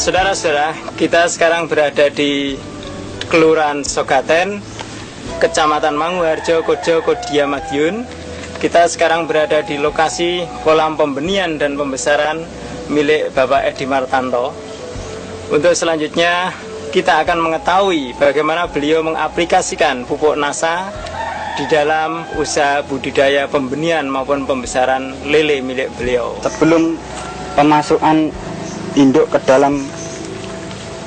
Saudara-saudara, kita sekarang berada di Kelurahan Sogaten, Kecamatan Manguharjo, Kojo, Kodia, Madiun. Kita sekarang berada di lokasi kolam pembenihan dan pembesaran milik Bapak Edi Martanto. Untuk selanjutnya, kita akan mengetahui bagaimana beliau mengaplikasikan pupuk NASA di dalam usaha budidaya pembenihan maupun pembesaran lele milik beliau. Sebelum pemasukan induk ke dalam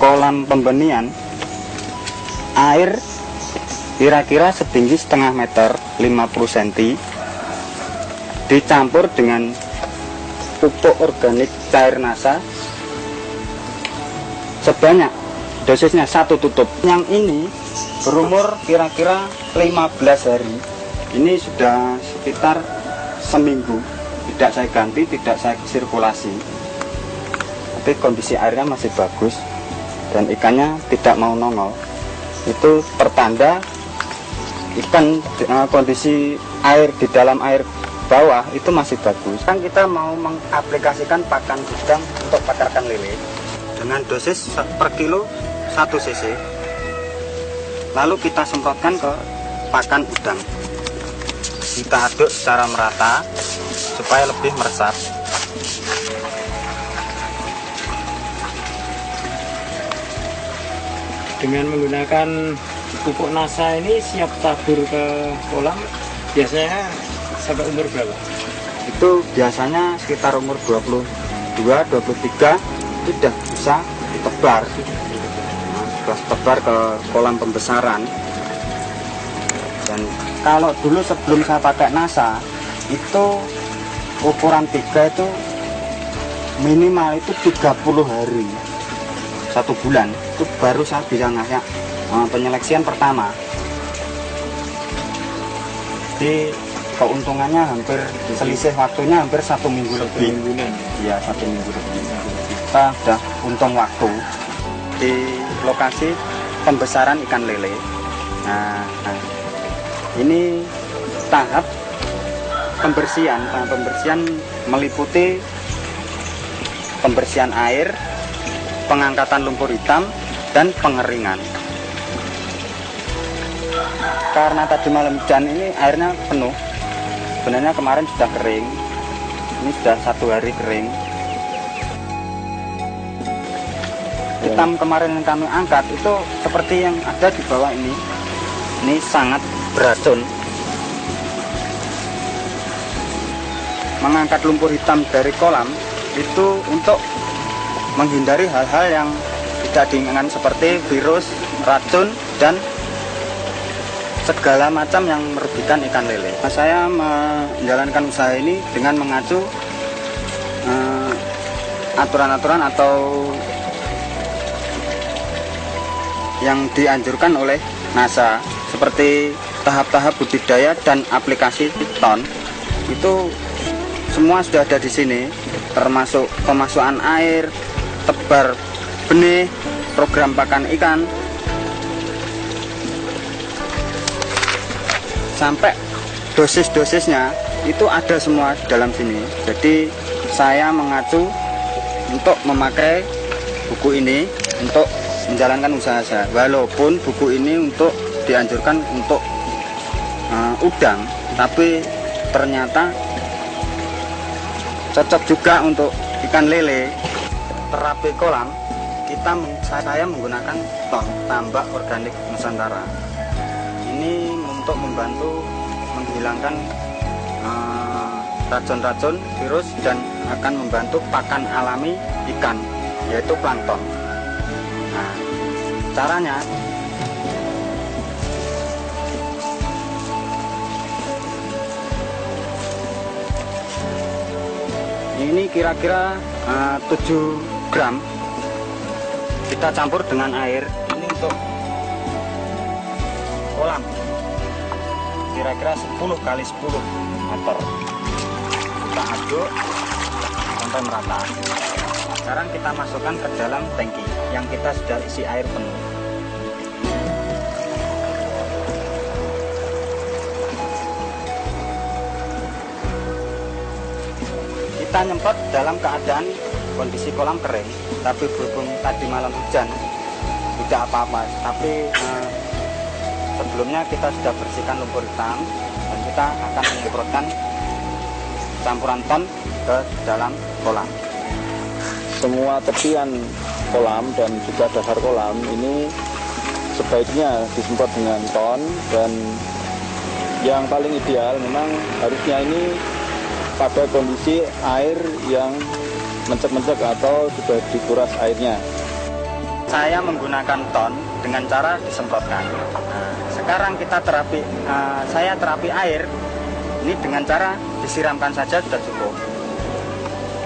kolam pembenihan, air kira-kira setinggi setengah meter 50 cm dicampur dengan pupuk organik cair NASA sebanyak dosisnya 1 tutup. Yang ini berumur kira-kira 15 hari. Ini sudah sekitar seminggu tidak saya ganti, tidak saya sirkulasi. Tapi kondisi airnya masih bagus dan ikannya tidak mau nongol. Itu pertanda ikan kondisi air di dalam air bawah itu masih bagus. Kan kita mau mengaplikasikan pakan udang untuk pakarkan lele dengan dosis per kilo 1 cc. Lalu kita semprotkan ke pakan udang. Kita aduk secara merata supaya lebih meresap. Dengan menggunakan pupuk NASA ini siap tabur ke kolam, biasanya sampai umur berapa? Itu biasanya sekitar umur 22, 23 sudah bisa ditebar. Sudah tebar ke kolam pembesaran. Dan kalau dulu sebelum saya pakai NASA, itu ukuran 3 itu minimal itu 30 hari, 1 bulan itu baru saya bisa ngasih penyeleksian pertama. Jadi keuntungannya hampir selisih waktunya hampir 1 minggu lebih. Iya, 1 minggu lebih. Kita sudah untung waktu di lokasi pembesaran ikan lele. Nah, ini tahap pembersihan. Tahap pembersihan meliputi pembersihan air, pengangkatan lumpur hitam, dan pengeringan. Karena tadi malam hujan ini airnya penuh. Sebenarnya kemarin sudah kering. Ini sudah 1 hari kering. Hitam kemarin yang kami angkat itu seperti yang ada di bawah ini. Ini sangat beracun. Mengangkat lumpur hitam dari kolam itu untuk menghindari hal-hal yang tidak diinginkan seperti virus, racun, dan segala macam yang merugikan ikan lele. Saya menjalankan usaha ini dengan mengacu aturan-aturan atau yang dianjurkan oleh NASA seperti tahap-tahap budidaya dan aplikasi ton. Itu semua sudah ada di sini, termasuk pemasukan air, tebar benih, program pakan ikan, sampai dosis-dosisnya itu ada semua di dalam sini. Jadi saya mengacu untuk memakai buku ini untuk menjalankan usaha saya. Walaupun buku ini untuk dianjurkan untuk udang, tapi ternyata cocok juga untuk ikan lele. Terapi kolam saya menggunakan ton tambak organik Nusantara. Ini untuk membantu menghilangkan racun-racun, virus, dan akan membantu pakan alami ikan, yaitu plankton. Nah, caranya ini kira-kira 7 gram kita campur dengan air. Ini untuk kolam kira-kira 10 kali 10 meter. Kita aduk sampai merata. Sekarang kita masukkan ke dalam tangki yang kita sudah isi air penuh. Kita nyemprot dalam keadaan kondisi kolam kering, tapi berhubung tadi malam hujan tidak apa-apa. Tapi sebelumnya kita sudah bersihkan lumpur hitam dan kita akan menyemprotkan campuran ton ke dalam kolam. Semua tepian kolam dan juga dasar kolam ini sebaiknya disemprot dengan ton, dan yang paling ideal memang harusnya ini pada kondisi air yang mencek-mencek atau sudah dikuras airnya. Saya menggunakan ton dengan cara disemprotkan. Nah, sekarang kita saya terapi air ini dengan cara disiramkan saja sudah cukup.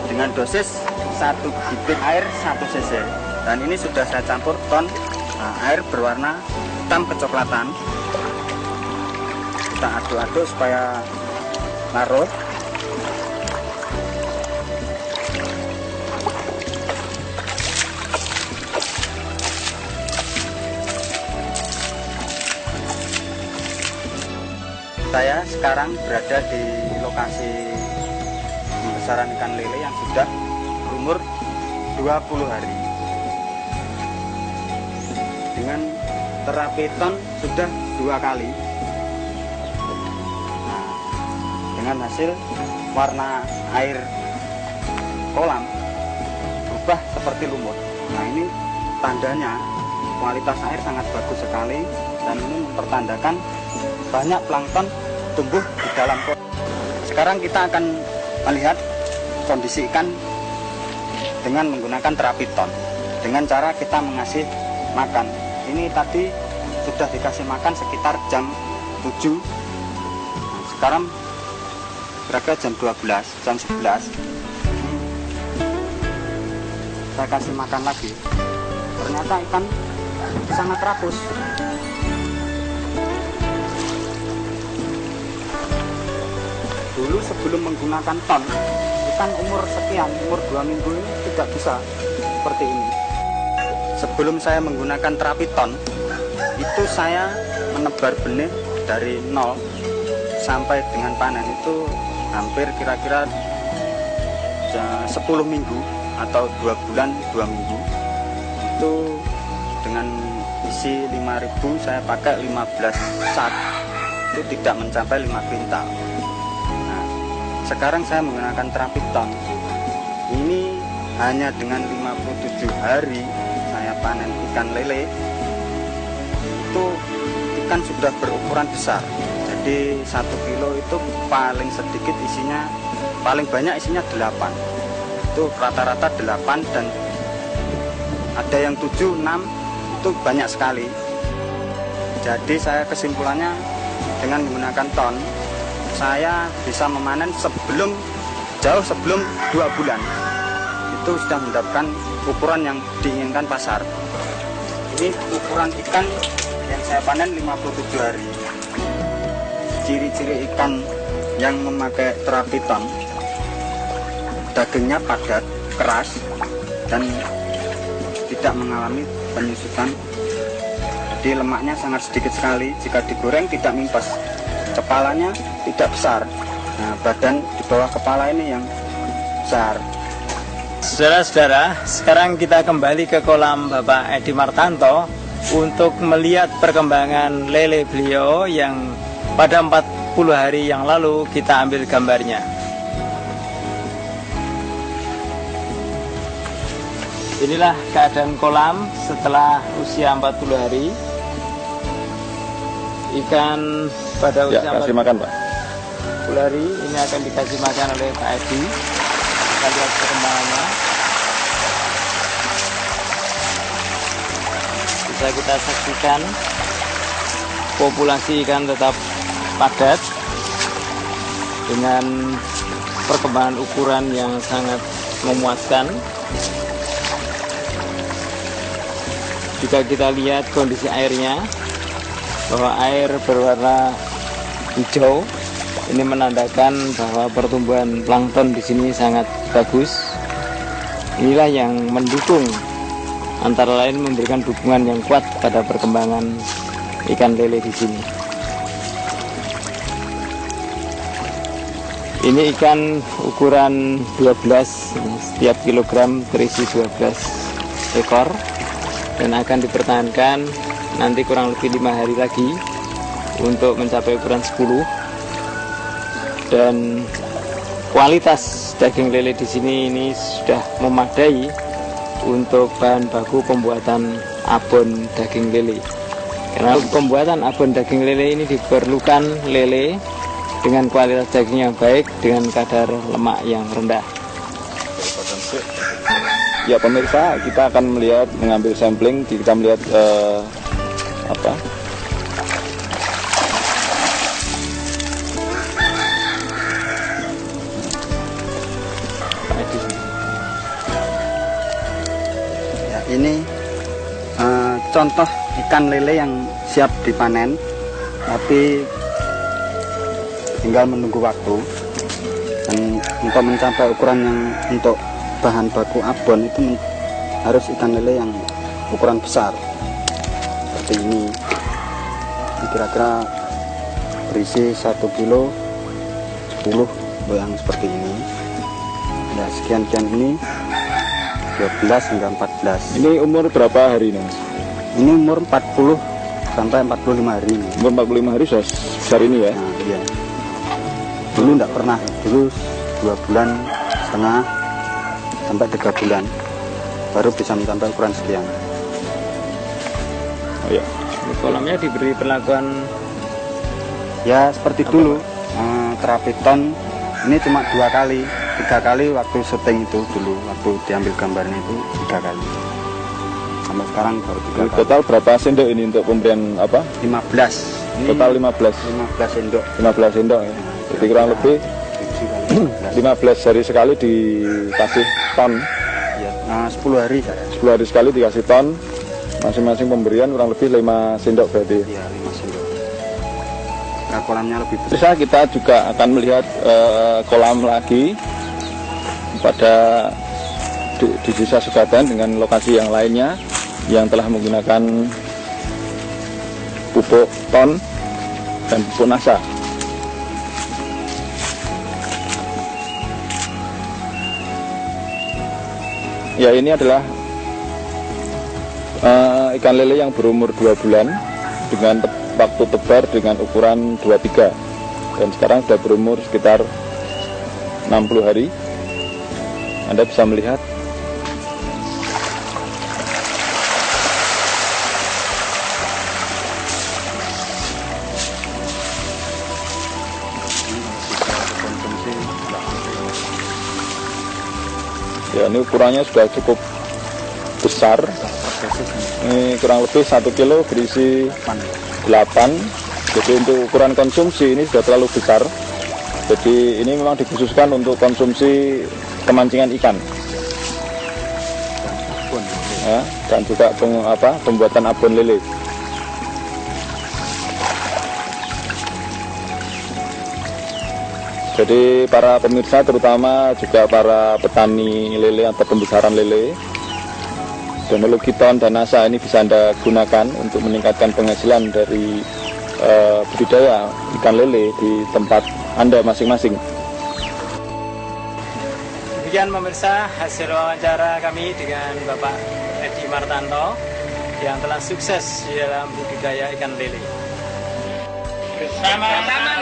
Dengan dosis 1 bibit air 1 cc. Dan ini sudah saya campur ton air berwarna hitam kecoklatan. Kita aduk-aduk supaya larut. Saya sekarang berada di lokasi pembesaran ikan lele yang sudah berumur 20 hari. Dengan terapi ton sudah 2 kali. Nah, dengan hasil warna air kolam berubah seperti lumut. Nah, ini tandanya kualitas air sangat bagus sekali, dan ini mempertandakan banyak plankton tumbuh di dalam kolam. Sekarang kita akan melihat kondisi ikan dengan menggunakan terapi ton. Dengan cara kita mengasih makan. Ini tadi sudah dikasih makan sekitar jam 7. Sekarang berapa jam 12, jam 11. Saya kasih makan lagi. Ternyata ikan sangat rakus. Dulu sebelum menggunakan ton, ikan umur sekian, umur 2 minggu ini tidak bisa seperti ini. Sebelum saya menggunakan terapi ton, itu saya menebar benih dari 0 sampai dengan panen itu hampir kira-kira 10 minggu atau 2 bulan 2 minggu. Itu dengan isi 5.000 saya pakai 15 sak, itu tidak mencapai 5 kuintal. Sekarang saya menggunakan terapi ton. Ini hanya dengan 57 hari saya panen ikan lele. Itu ikan sudah berukuran besar. Jadi 1 kilo itu paling sedikit isinya, paling banyak isinya 8. Itu rata-rata 8, dan ada yang 7, 6, itu banyak sekali. Jadi saya kesimpulannya dengan menggunakan ton, saya bisa memanen jauh sebelum 2 bulan. Itu sudah mendapatkan ukuran yang diinginkan pasar. Ini ukuran ikan yang saya panen 57 hari. Ciri-ciri ikan yang memakai terapi ton: dagingnya padat, keras, dan tidak mengalami penyusutan. Jadi lemaknya sangat sedikit sekali. Jika digoreng tidak mimpes. Kepalanya tidak besar. Nah, badan di bawah kepala ini yang besar. Saudara-saudara, sekarang kita kembali ke kolam Bapak Edi Martanto untuk melihat perkembangan lele beliau yang pada 40 hari yang lalu kita ambil gambarnya. Inilah keadaan kolam setelah usia 40 hari. Ikan pada usia kasih makan, Pak. 40 hari ini akan dikasih makan oleh Pak Edi. Kita lihat perkembangannya. Bisa kita saksikan populasi ikan tetap padat dengan perkembangan ukuran yang sangat memuaskan. Jika kita lihat kondisi airnya, bahwa air berwarna hijau, ini menandakan bahwa pertumbuhan plankton di sini sangat bagus. Inilah yang mendukung, antara lain memberikan dukungan yang kuat pada perkembangan ikan lele di sini. Ini ikan ukuran 12, setiap kilogram terisi 12 ekor, dan akan dipertahankan nanti kurang lebih 5 hari lagi untuk mencapai ukuran 10. Dan kualitas daging lele di sini ini sudah memadai untuk bahan baku pembuatan abon daging lele. Karena pembuatan abon daging lele ini diperlukan lele dengan kualitas daging yang baik dengan kadar lemak yang rendah. Ya pemirsa, kita akan mengambil sampling, kita melihat Ya, ini contoh ikan lele yang siap dipanen, tapi tinggal menunggu waktu. Dan untuk mencapai ukuran yang untuk bahan baku abon itu harus ikan lele yang ukuran besar seperti ini. Ini kira-kira berisi 1 kilo 10 yang seperti ini. Ya, sekian-sekian ini 12 hingga 14. ini umur berapa hari ini, Mas? Ini umur 40 sampai 45 hari. Umur 45 hari sudah besar ini ya? Nah, iya. Dulu enggak pernah, dulu 2 bulan setengah sampai 3 bulan baru bisa mencapai ukuran sekian. Oh ya. Ini kolamnya diberi perlakuan Ya seperti dulu, terapi ton ini cuma 2 kali, 3 kali waktu syuting itu dulu, waktu diambil gambarnya itu 3 kali. Sampai sekarang baru 3 kali. Total berapa sendok ini untuk pemberian apa? 15. Ini Total 15 sendok. 15 sendok ya. Jadi kurang lebih 15 hari sekali dikasih ton. Ya, 10 hari saya. 10 hari sekali dikasih ton. Masing-masing pemberian kurang lebih 5 sendok berarti. Iya, 5 sendok. Nah, kolamnya lebih besar. Bisa kita juga akan melihat kolam lagi pada di desa Sugaten dengan lokasi yang lainnya yang telah menggunakan pupuk ton dan pupuk nasa. Ya, ini adalah ikan lele yang berumur 2 bulan dengan waktu tebar dengan ukuran 23, dan sekarang sudah berumur sekitar 60 hari. Anda bisa melihat ya, ini ukurannya sudah cukup besar. Ini kurang lebih 1 kilo berisi 8. Jadi untuk ukuran konsumsi ini sudah terlalu besar. Jadi ini memang dikhususkan untuk konsumsi kemancingan ikan ya, dan juga pembuatan abon lele. Jadi para pemirsa, terutama juga para petani lele atau pembesaran lele, teknologi ton dan nasa ini bisa Anda gunakan untuk meningkatkan penghasilan dari budidaya ikan lele di tempat Anda masing-masing. Demikian pemirsa hasil wawancara kami dengan Bapak Edi Martanto yang telah sukses di dalam budidaya ikan lele. Bersama-sama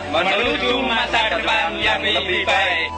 menuju masa depan yang lebih baik.